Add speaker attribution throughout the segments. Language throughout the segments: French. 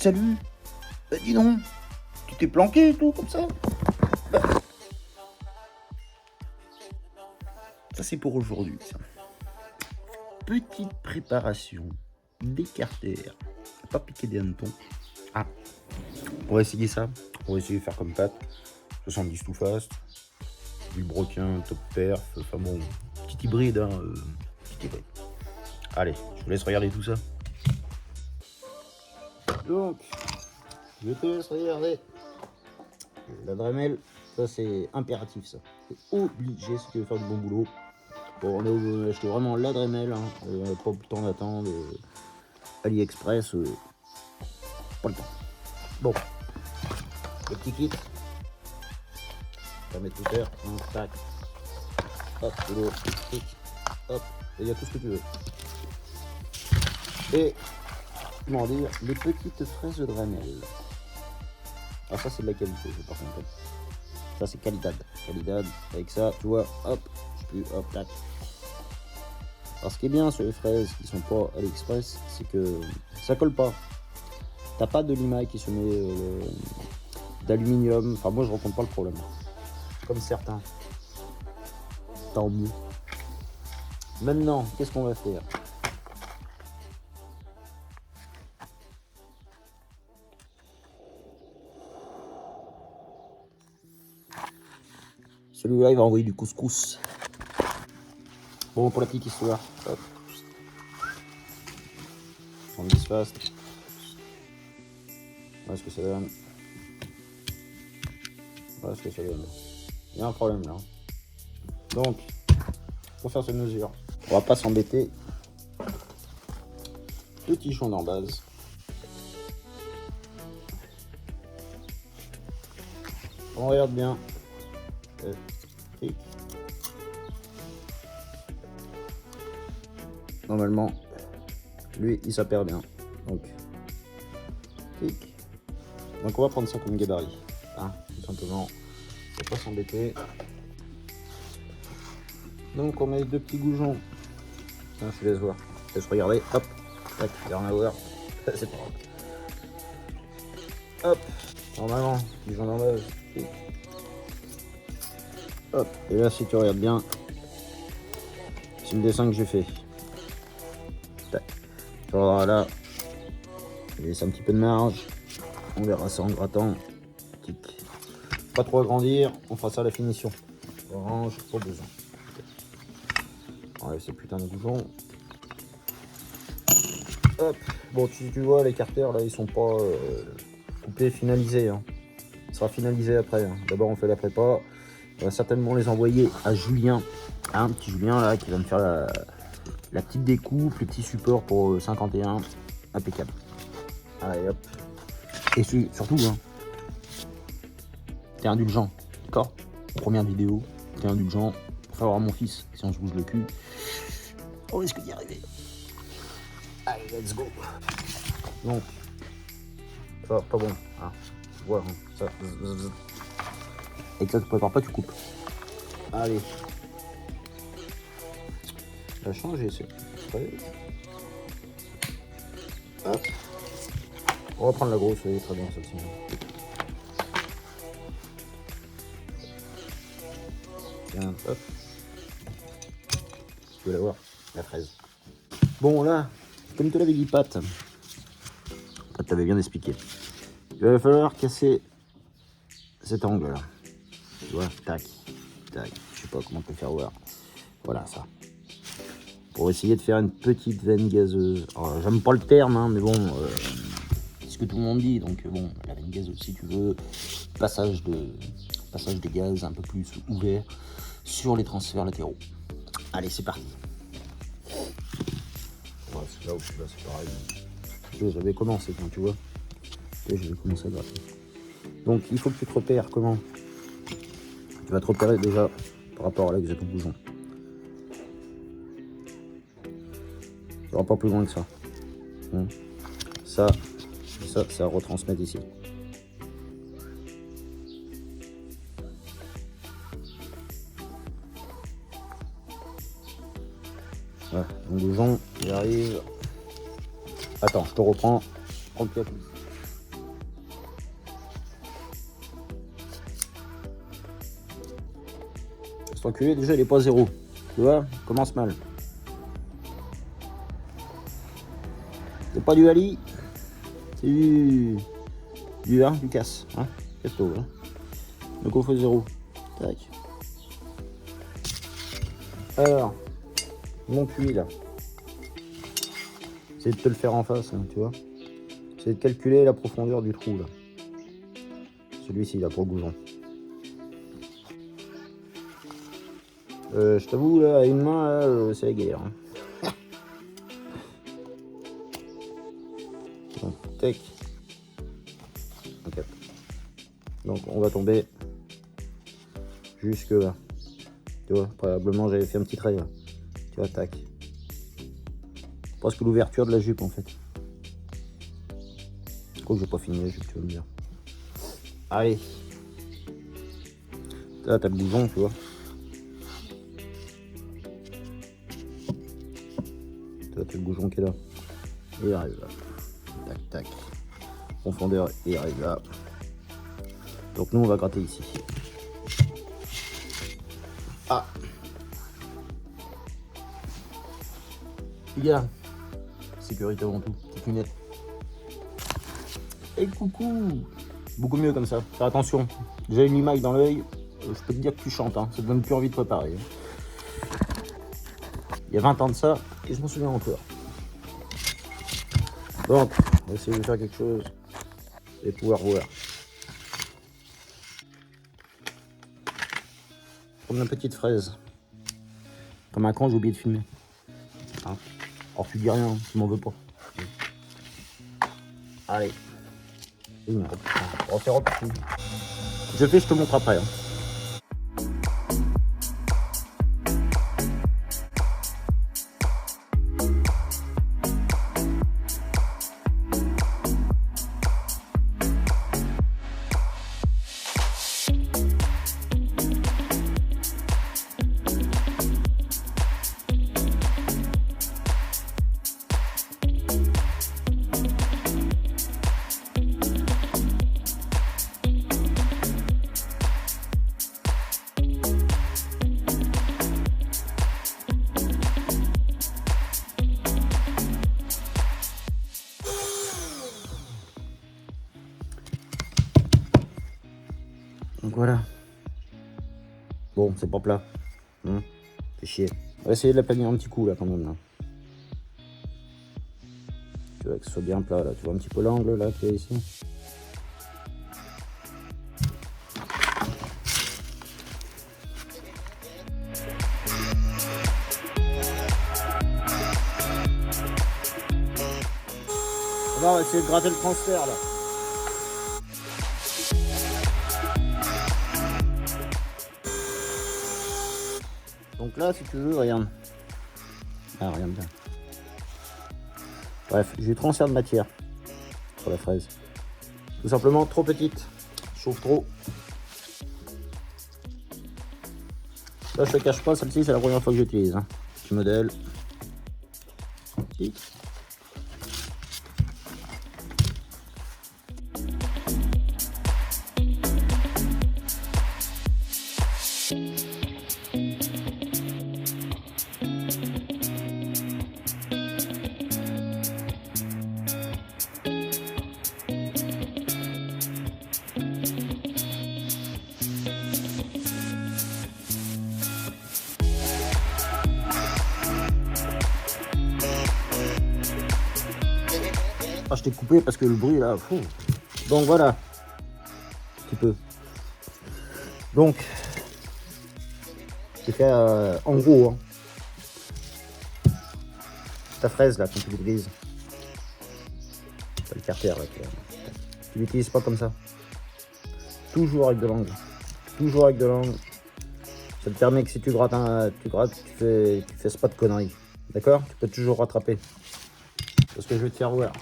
Speaker 1: salut. Dis donc, tu t'es planqué et tout, comme ça. Ça, c'est pour aujourd'hui, ça. Petite préparation d'écartère. Pas piquer des hannetons. Ah, on va essayer ça. On va essayer de faire comme Pat. 70 tout fast. Du broquin, top perf. Enfin bon, petit hybride, hein. Petit hybride. Allez, je vous laisse regarder tout ça. Donc, je te laisse regarder. La Dremel, ça c'est impératif, ça. C'est obligé si tu veux faire du bon boulot. Bon, on a acheté vraiment la Dremel, hein. Pas le temps d'attendre. AliExpress, pas le temps. Bon, le petit kit. Ça va mettre tout faire. Tac. Hop, de l'eau. Hop, et il y a tout ce que tu veux. Et, comment dire, les petites fraises de Dremel. Alors ça c'est de la qualité, par contre. Ça c'est Qualidad. Qualidad, avec ça, tu vois, hop, hop, tac. Alors ce qui est bien sur les fraises qui sont pas AliExpress, c'est que ça colle pas. T'as pas de limaille qui se met d'aluminium. Enfin moi je rencontre pas le problème. Comme certains. Tant mieux. Maintenant, qu'est-ce qu'on va faire? Celui-là, il va envoyer du couscous. Bon, pour la petite histoire, hop. On le fast. Voilà ce que ça donne. Voilà ce que ça donne. Il y a un problème là. Donc, pour faire cette mesure, on va pas s'embêter. Petit chon en base. On regarde bien. Normalement, lui, il s'appelle bien. Donc, clic. Donc, on va prendre ça comme gabarit. Hein, tout simplement. On va pas s'embêter. Donc, on met deux petits goujons. Hein, je vous laisse voir. Je laisse regarder. Hop. Tac, il n'y a rien à voir. C'est pas grave. Hop. Normalement, les gens en base. Hop. Et là, si tu regardes bien, c'est le dessin que j'ai fait. Tac. Tu verras là. Je laisse un petit peu de marge. On verra ça en grattant. Tic. Pas trop agrandir. On fera ça à la finition. Orange, pas besoin. Enlève ces putains de goujons. Hop. Bon, tu vois, les carters là, ils sont pas coupés, finalisés. Hein. Ça sera finalisé après. Hein. D'abord, on fait la prépa. On va certainement les envoyer à Julien. Un petit Julien là qui va me faire la petite découpe, le petit support pour 51. Impeccable. Allez hop. Et surtout, hein, t'es indulgent. D'accord? Première vidéo, t'es indulgent. Faut avoir mon fils. Si on se bouge le cul, on risque d'y arriver. Allez, let's go. Donc, ça, pas bon. Hein. Voilà, ça. Et que ça te prépare pas, tu coupes. Allez. Ça a changé, c'est. Hop. On va prendre la grosse, elle est très bien celle-ci. Tiens, hop. Tu veux la voir? La fraise. Bon, là, comme te l'avais dit, Pat t'avait bien expliqué. Il va falloir casser cet angle là. Tu vois, tac, tac. Je sais pas comment te faire voir. Voilà ça. Pour essayer de faire une petite veine gazeuse. Alors, j'aime pas le terme, hein, mais bon, c'est ce que tout le monde dit. Donc bon, la veine gazeuse si tu veux. Passage des gaz un peu plus ouvert sur les transferts latéraux. Allez, c'est parti. Ouais, c'est là où je suis là, c'est pareil. J'avais commencé quand tu vois. Et je vais commencer à gratter. Donc il faut que tu te repères comment. Tu vas te repérer déjà par rapport à là que j'ai ton bougeon. Tu n'auras pas plus loin que ça. Ça, c'est à retransmettre ici. Voilà, mon bougeon, il arrive. Attends, je te reprends. Prends le pied. Cet enculé, déjà, il est pas 0. Tu vois, commence mal. C'est pas du Ali, c'est du 1, du casse. Hein, casse-tôt, hein. Donc on fait 0. Tac. Alors, mon puits là. C'est de te le faire en face, hein, tu vois. C'est de calculer la profondeur du trou là. Celui-ci là pour le goujon. Je t'avoue là, à une main là, c'est la guerre. Hein. Donc, tac. Okay. Donc on va tomber jusque là. Tu vois, probablement j'avais fait un petit trait là. Tu vois, tac. Presque l'ouverture de la jupe en fait. Je crois que j'ai pas fini la jupe, tu vas me dire. Allez. Là t'as le bouton, tu vois. Là t'as le bouton qui est là. Et il arrive là. Tac tac. Profondeur, et il arrive là. Donc nous on va gratter ici. Ah. Les gars, sécurité avant tout, petite lunette. Et coucou. Beaucoup mieux comme ça, faire attention. Déjà une limaille dans l'œil, je peux te dire que tu chantes, hein. Ça te donne plus envie de préparer. Il y a 20 ans de ça, et je m'en souviens encore. Donc, on va essayer de faire quelque chose et pouvoir voir. Comme une petite fraise. Comme un con, j'ai oublié de filmer. Hein, alors tu dis rien, tu m'en veux pas. Allez. On va faire autre chose. Je fais, je te montre après. Hein. Donc voilà. Bon, c'est pas plat. Fais chier. On va essayer de la planir un petit coup là quand même. Là. Tu vois que ce soit bien plat là. Tu vois un petit peu l'angle là qu'il y a ici. On va essayer de gratter le transfert là. Donc là, si tu veux, regarde. Ah, regarde bien. Bref, j'ai eu transfert de matière sur la fraise. Tout simplement trop petite. Chauffe trop. Là, je te cache pas, celle-ci, c'est la première fois que j'utilise. Hein. Petit modèle. Tic. Ah, je t'ai coupé parce que le bruit là, fou. Donc voilà, un petit peu. Donc, j'ai fait en gros, hein, ta fraise là, quand tu l'utilises, le carter là, tu l'utilises pas comme ça. Toujours avec de l'angle. Toujours avec de l'angle. Ça te permet que si tu grattes, tu fais pas de conneries. D'accord? Tu peux toujours rattraper. C'est ce que je vais te faire voir.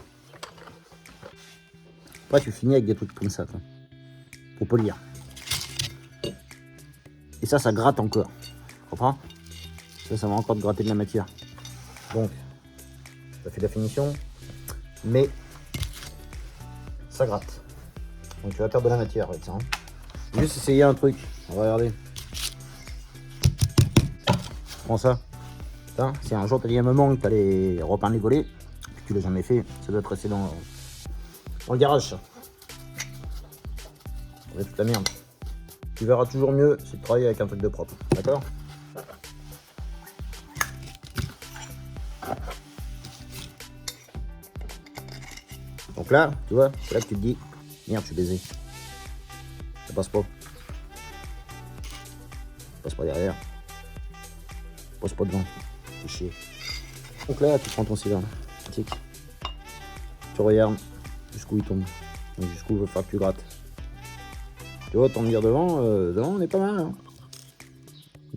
Speaker 1: Après, tu finis avec des trucs comme ça, quoi, pour polir. Et ça gratte encore. Tu comprends? Ça va encore te gratter de la matière. Donc, ça fait de la finition, mais ça gratte. Donc, tu vas perdre de la matière avec ça. Hein. Juste essayer un truc. On va regarder. Prends ça. Putain, si un jour t'as dit à un moment que t'allais repeindre les volets, puis tu l'as jamais fait, ça doit te rester dans le garage ça. Ça va être toute la merde. Tu verras toujours mieux si tu travailles avec un truc de propre. D'accord? Donc là, tu vois, c'est là que tu te dis, merde, je suis baisé. Ça passe pas. Ça passe pas derrière. Ça passe pas devant. C'est chier. Donc là, tu prends ton cylindre. Tic. Tu regardes jusqu'où il tombe. Donc jusqu'où il va falloir que tu grattes. Tu vois, t'en dire devant, devant on est pas mal. Hein.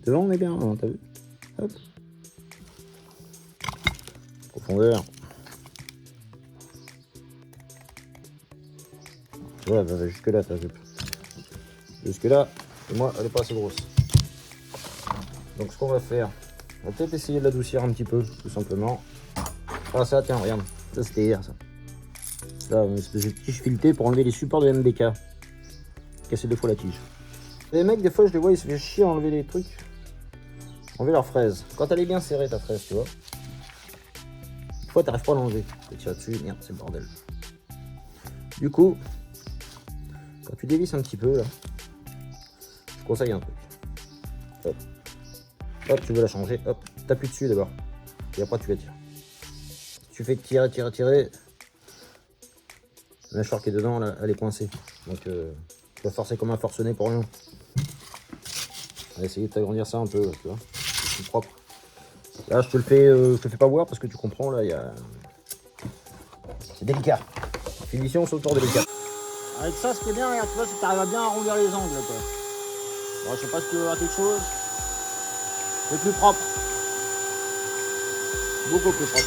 Speaker 1: Devant on est bien, hein, t'as vu? Hop. Profondeur. Tu vois, elle va jusque là ta jupe. Jusque là, et moi elle est pas assez grosse. Donc ce qu'on va faire, on va peut-être essayer de l'adoucir un petit peu, tout simplement. Ah ça, tiens, regarde, ça c'était hier ça. Ça, une espèce de tige filetée pour enlever les supports de MDK. Casser 2 fois la tige. Les mecs, des fois je les vois, ils se font chier à enlever les trucs. Enlever leur fraise. Quand elle est bien serrée ta fraise, tu vois. Des fois t'arrives pas à l'enlever. Tu tires dessus, merde, c'est le bordel. Du coup, quand tu dévisses un petit peu là, je conseille un truc. Hop. Hop, tu veux la changer, hop, t'appuies dessus d'abord. Et après tu la tires. Tu fais tirer, tirer, tirer. La mâchoire qui est dedans, là, elle est coincée. Donc tu vas forcer comme un forcené pour rien. On va essayer de t'agrandir ça un peu, là, tu vois. C'est plus propre. Là, je te le fais pas voir parce que tu comprends, là, il y a... C'est délicat. Finition, c'est autour délicat. Avec ça, ce qui est bien, regarde, tu vois, c'est que tu arrives à bien arrondir les angles, quoi. Alors, je sais pas si tu veux voir quelque chose. C'est plus propre. Beaucoup plus propre.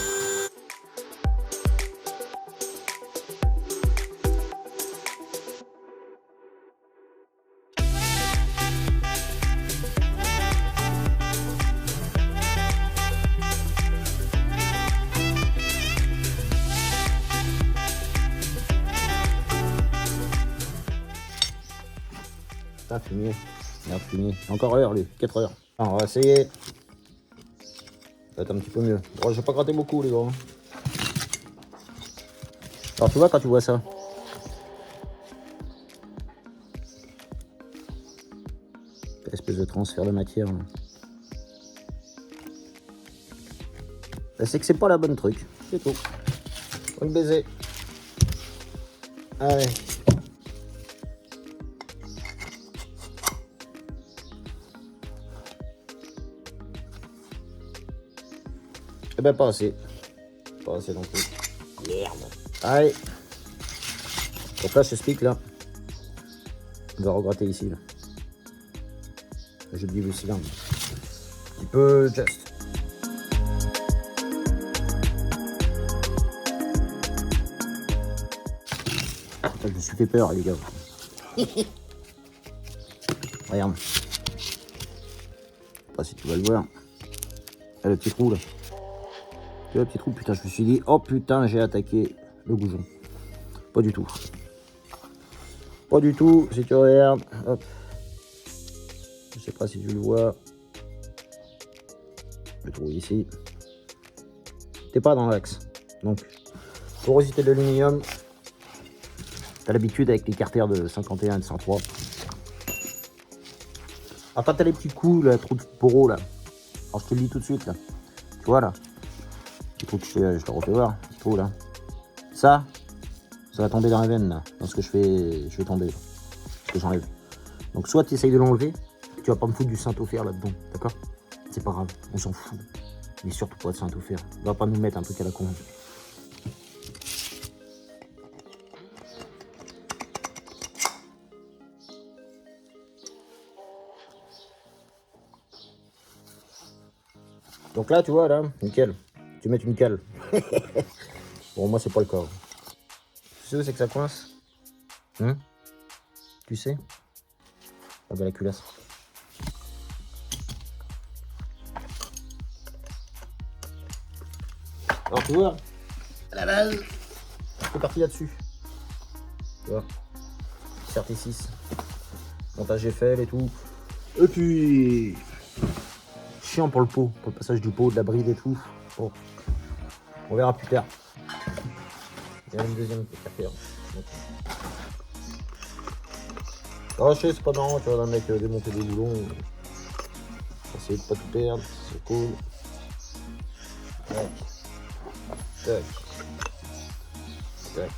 Speaker 1: Ah, fumier. Merde, fumier. Encore heure, lui. 4 heures. Alors, on va essayer. Ça va être un petit peu mieux. Bon, je vais pas gratter beaucoup, les gars. Alors, tu vois, quand tu vois ça. Espèce de transfert de matière. Là. C'est que c'est pas la bonne truc. C'est tout. Faut le baiser. Allez. Eh ben pas assez. Pas assez non plus. Merde. Allez. Donc là je t'explique là. On va regratter ici là. Je dis le cylindre. Un petit peu just. Je me suis fait peur les gars. Regarde. Je sais pas si tu vas le voir. Ah, le petit trou là. Tu vois le petit trou, putain, je me suis dit, oh putain, j'ai attaqué le goujon. Pas du tout. Pas du tout, si tu regardes, hop. Je sais pas si tu le vois. Le trou ici. T'es pas dans l'axe. Donc, porosité de l'aluminium. T'as l'habitude avec les carters de 51 et de 103. Alors quand t'as les petits coups, là, trou de poro là. Alors je te le dis tout de suite là. Tu vois là. Petit trou que je te refais voir. Petit trou là. Ça va tomber dans la veine là. Dans ce que je vais tomber. Ce que j'enlève. Donc soit tu essayes de l'enlever. Tu vas pas me foutre du Saint-Ophère là-dedans. D'accord? C'est pas grave. On s'en fout. Mais surtout pas de Saint-Ophère. On va pas nous mettre un truc à la con. Donc là, tu vois, là, nickel. Tu mets une cale. Bon, moi, c'est pas le cas. Tu sais où c'est que ça coince? Tu sais? Ah bah la culasse. Alors, tu vois, à la base, c'est parti là-dessus. Tu vois, CRT6. Montage Eiffel et tout. Et puis... chiant pour le pot, pour le passage du pot, de la bride et tout. Bon, on verra plus tard. Il y a une deuxième café. Arracher, c'est pas marrant, tu vois, d'un mec démonter des boulons. Essayer de pas tout perdre, c'est cool. Tac. Tac. Tac.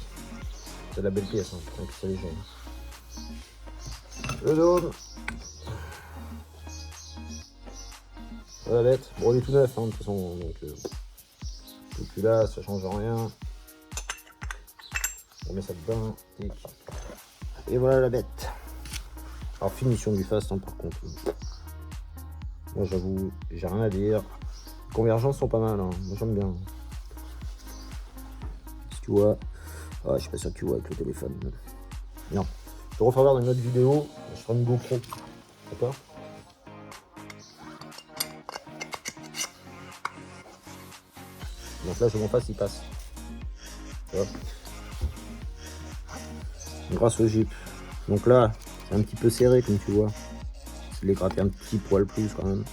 Speaker 1: C'est de la belle pièce, hein. Donc ça les gêne. Le dôme. La bête. Bon, il est tout neuf, hein, de toute façon. Donc, depuis là, ça change rien. On met ça dedans. Tic. Et voilà la bête. Alors, finition du fast, hein, par contre. Moi, j'avoue, j'ai rien à dire. Les convergences sont pas mal, hein. Moi, j'aime bien. Si tu vois. Ah, je sais pas sûr que tu vois avec le téléphone. Non. Je te referai voir dans une autre vidéo. Je ferai une GoPro. D'accord? Donc là, je m'en fasse, il passe. Tu vois? Grâce au Jeep. Donc là, c'est un petit peu serré, comme tu vois. Je l'ai gratté un petit poil plus quand même.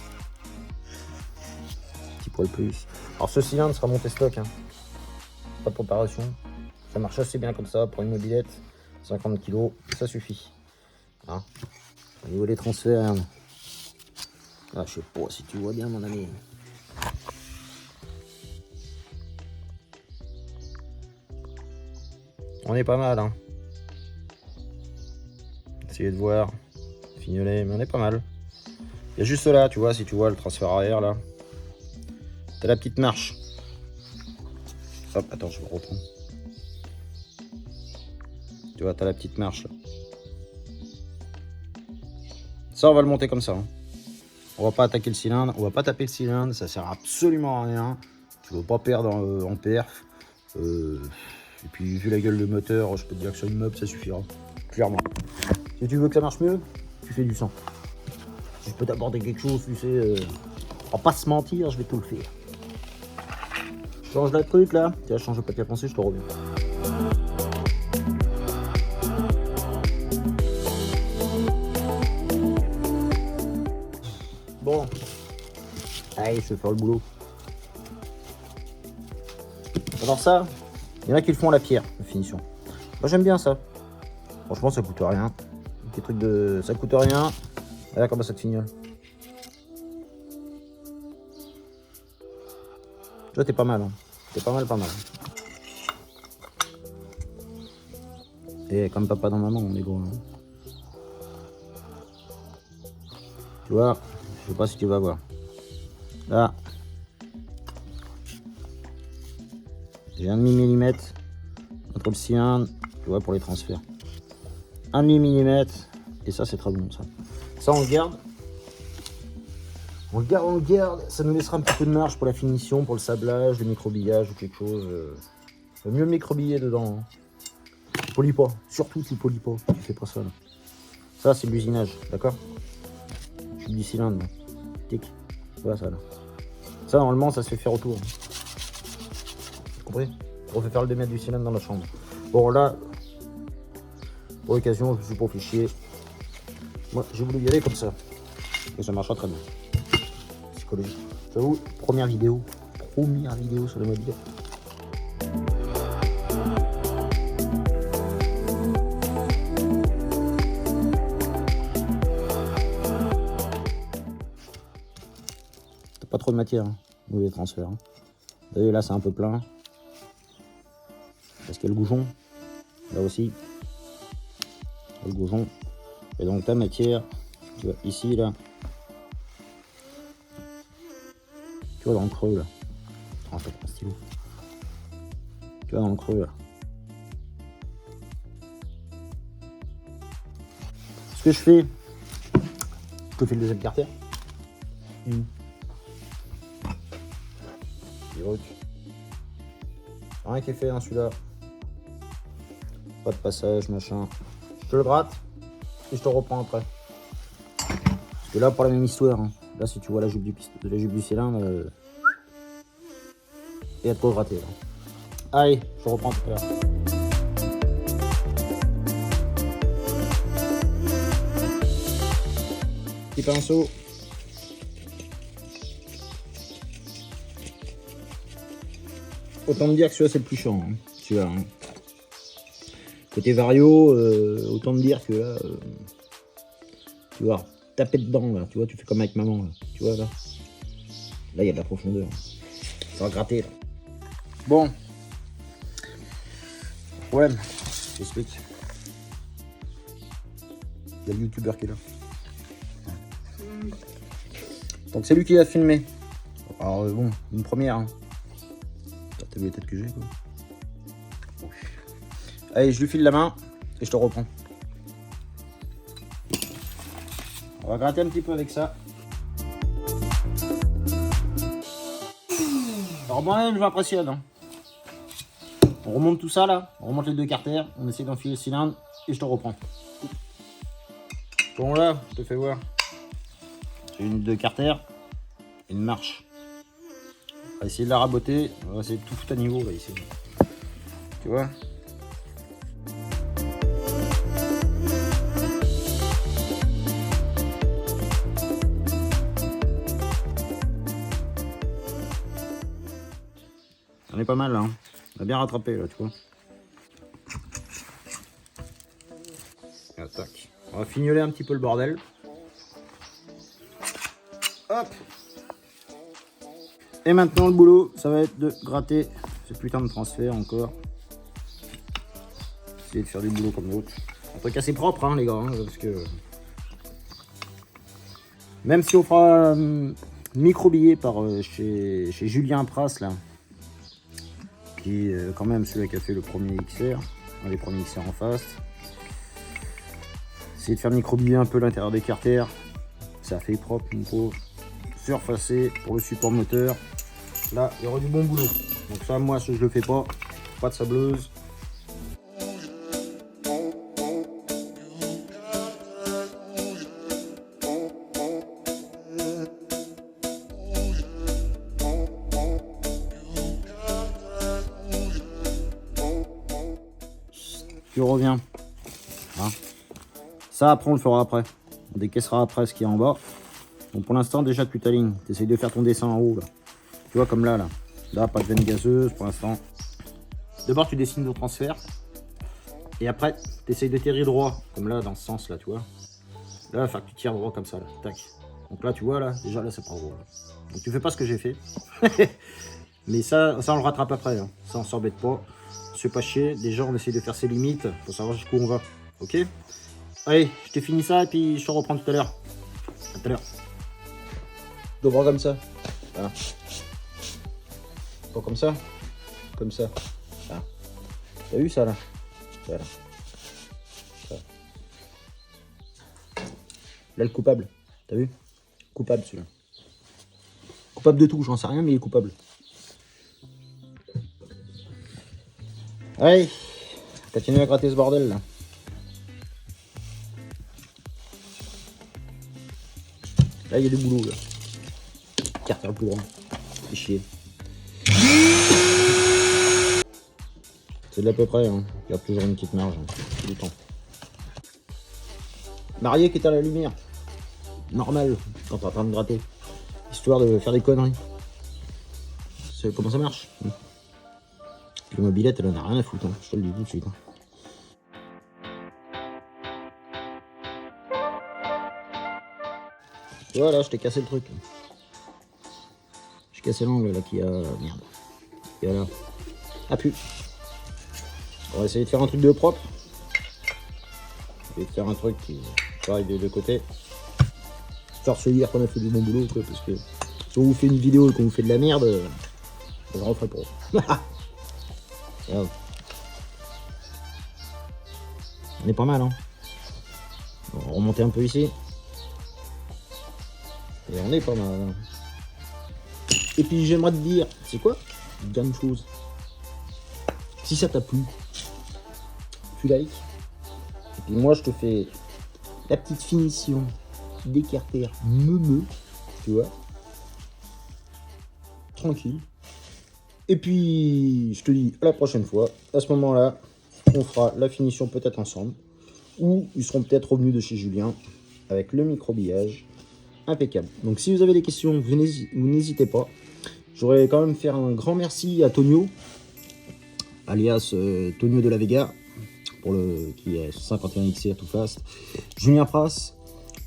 Speaker 1: Petit poil plus. Alors ce cylindre sera monté stock. Hein. Pas de préparation. Ça marche assez bien comme ça pour une mobilette. 50 kg, ça suffit. Hein. Au niveau des transferts. Ah, je sais pas si tu vois bien, mon ami. On est pas mal, hein. Essayez de voir. Fignolet, mais on est pas mal. Il y a juste là, tu vois, si tu vois le transfert arrière là. T'as la petite marche. Hop, attends, je vais reprendre. Tu vois, t'as la petite marche là. Ça, on va le monter comme ça. Hein. On va pas attaquer le cylindre, on va pas taper le cylindre, ça sert absolument à rien. Tu veux pas perdre en perf. Et puis, vu la gueule de moteur, je peux te dire que sur une mob, ça suffira. Clairement. Si tu veux que ça marche mieux, tu fais du 100. Si je peux t'apporter quelque chose, tu sais, on va pas se mentir, je vais tout le faire. Je change le truc là, tiens, je change le papier à penser, je te reviens. Bon, allez, je vais faire le boulot. Alors ça, il y en a qui le font à la pierre, la finition. Moi j'aime bien ça. Franchement, ça coûte rien. Des trucs de, ça coûte rien. Regarde comment ça te fignole. Toi, t'es pas mal. Hein. T'es pas mal, pas mal. Et comme papa dans maman, on est gros. Hein. Tu vois, je sais pas si tu vas voir. Là, j'ai 1,5 mm entre le cylindre, tu vois, pour les transferts. 1,5 mm. Et ça, c'est très bon, ça. Ça, on le garde. On le garde, on le garde. Ça nous laissera un petit peu de marge pour la finition, pour le sablage, le microbillage ou quelque chose. Il vaut mieux le microbiller dedans. Hein. Tu polis pas. Surtout, tu polis pas. Tu fais pas ça, là. Ça, c'est l'usinage, d'accord? Je suis du cylindre, là. Tic. Voilà, ça, là. Ça, normalement, ça se fait faire autour. Vous comprenez? On fait faire le démètre du cylindre dans la chambre. Bon, là, pour l'occasion, je me suis pas fait chier. Moi, j'ai voulu y aller comme ça. Et ça marchera très bien. Psychologique. J'avoue, première vidéo sur le mobilette. T'as pas trop de matière, hein, au niveau des transferts. Hein. Vous voyez, là, c'est un peu plein. Parce qu'il y a le goujon. Là aussi. Il y a le goujon. Et donc, ta matière, tu vois, ici, là. Tu vois, dans le creux, là. Oh, je prends un stylo. Tu vois, dans le creux, là. Ce que je fais, je te fais le deuxième carter. Rien qui est fait, hein, celui-là. Pas de passage, machin. Je te le gratte et je te reprends après. Parce que là, pour la même histoire, hein. Là, si tu vois la jupe du cylindre, et à te gratter. Là. Allez, je te reprends tout à l'heure. Petit pinceau. autant me dire que celui-là c'est le plus chiant. Hein. Celui-là. Hein. Côté Vario, autant me dire que là, tu vois, taper dedans là, tu vois, tu fais comme avec maman là, tu vois là. Là il y a de la profondeur. Ça va gratter là. Bon. Problème, j'explique. Il y a le youtubeur qui est là. Donc c'est lui qui l'a filmé. Alors bon, une première. Hein. T'as vu la tête que j'ai quoi. Allez, je lui file la main et je te reprends. On va gratter un petit peu avec ça. Alors moi-même je m'impressionne. Hein. On remonte tout ça là, on remonte les deux carters, on essaie d'enfiler le cylindre et je te reprends. Bon là, je te fais voir. J'ai une deux carters et une marche. On va essayer de la raboter, on va essayer de tout foutre à niveau là ici. Tu vois? On est pas mal là, hein. On a bien rattrapé là, tu vois. Et tac. On va fignoler un petit peu le bordel. Hop. Et maintenant le boulot, ça va être de gratter ce putain de transfert encore. Essayer de faire du boulot comme l'autre. Un truc assez propre hein les gars, hein, parce que... Même si on fera micro-billet par chez Julien Pras là. Qui est quand même celui qui a fait le premier XR, un des premiers XR en face. Essayer de faire micro-billet un peu l'intérieur des carters, ça fait propre, une pauvre. Surfacé pour le support moteur, là il y aura du bon boulot. Donc ça moi je le fais pas de sableuse. Tu reviens. Hein. Ça après on le fera après. On décaissera après ce qui est en bas. Donc pour l'instant déjà tu t'alignes. Tu essayes de faire ton dessin en haut là. Tu vois comme là là. Là pas de veine gazeuse pour l'instant. D'abord tu dessines ton transfert. Et après tu essayes de tirer droit. Comme là dans ce sens là tu vois. Là il va falloir que tu tires droit comme ça là. Tac. Donc là tu vois là. Déjà là c'est pas droit. Donc tu fais pas ce que j'ai fait. Mais ça on le rattrape après. Hein. Ça on s'embête pas. Se pas chier, déjà on essaie de faire ses limites pour savoir jusqu'où on va, ok? Allez, je te finis ça et puis je te reprends tout à l'heure. À tout à l'heure. De bras comme ça. Voilà. Pas comme ça. Comme ça. Voilà. T'as vu ça là? Voilà. Ça. Là le coupable. T'as vu? Coupable celui-là. Coupable de tout, j'en sais rien mais il est coupable. Allez, continue à gratter ce bordel là. Là il y a du boulot là. Carter le plus grand. C'est chier. C'est de l'à peu près, hein. Il y a toujours une petite marge, hein. Tout le temps. Marié qui est à la lumière. Normal, quand t'es en train de gratter. Histoire de faire des conneries. C'est comment ça marche. La mobilette, elle en a rien à foutre, hein. Je te le dis tout de suite. Hein. Voilà, je t'ai cassé le truc. J'ai cassé l'angle là qui a... Merde. Qui a là. Ah pu. On va essayer de faire un truc de propre. Et de faire un truc qui pareil des deux côtés. Faire se dire qu'on a fait du bon boulot, quoi, parce que si on vous fait une vidéo et qu'on vous fait de la merde, j'en referai pas. Regarde. On est pas mal, hein. On va remonter un peu ici. Et on est pas mal. Hein. Et puis j'aimerais te dire, c'est quoi? Une dernière chose. Si ça t'a plu, tu likes. Et puis moi je te fais la petite finition des carters meumeux, tu vois. Tranquille. Et puis je te dis à la prochaine fois. À ce moment-là, on fera la finition peut-être ensemble. Ou ils seront peut-être revenus de chez Julien avec le microbillage impeccable. Donc si vous avez des questions, vous n'hésitez pas. J'aurais quand même faire un grand merci à Tonio alias Tonio de la Vega, qui est 51XR tout fast. Julien Pras,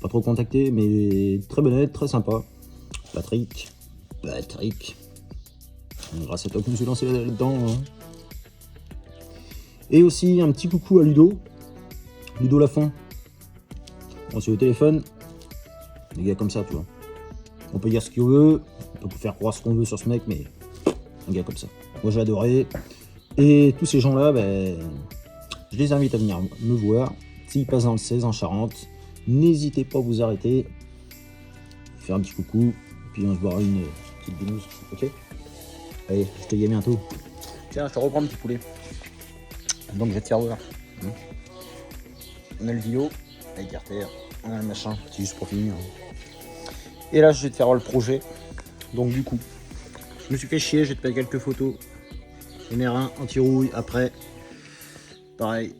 Speaker 1: pas trop contacté, mais très honnête, très sympa. Patrick, grâce à toi que je me suis lancé là-dedans. Hein. Et aussi un petit coucou à Ludo Lafont. Bon, c'est au téléphone, des gars comme ça, tu vois. On peut dire ce qu'on veut, on peut faire croire ce qu'on veut sur ce mec, mais un gars comme ça. Moi j'ai adoré. Et tous ces gens-là, ben, je les invite à venir me voir. S'ils passent dans le 16 en Charente, n'hésitez pas à vous arrêter, faire un petit coucou, puis on se boira une petite binouse, ok? Allez, je te dis à bientôt. Tiens, je te reprends un petit poulet. Donc je vais te faire voir. On a le vilo, avec Carter, on a le machin, c'est juste pour finir. Et là je vais te faire voir le projet. Donc du coup, je me suis fait chier, je vais te faire quelques photos. NR1, anti-rouille, après, pareil.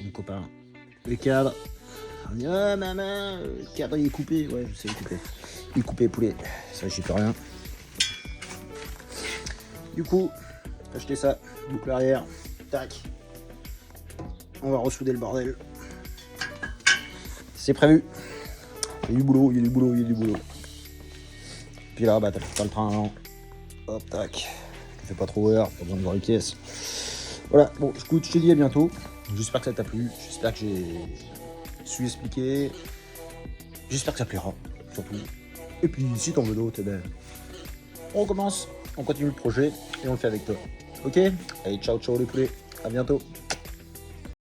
Speaker 1: Mon copain, le cadre, on dit ah maman, le cadre il est coupé, ouais je sais il est coupé, poulet, ça j'y peux rien. Du coup, j'ai acheté ça, boucle arrière, tac, on va ressouder le bordel, c'est prévu, il y a du boulot, puis là bah t'as le train avant, hop tac, tu fais pas trop heure, pas besoin de voir les caisses. Voilà, bon écoute, je te dis à bientôt. J'espère que ça t'a plu, j'espère que j'ai su expliquer, j'espère que ça plaira, surtout. Et puis si t'en veux d'autres, eh ben, on continue le projet et on le fait avec toi. Ok? Allez, ciao les poulets, à bientôt.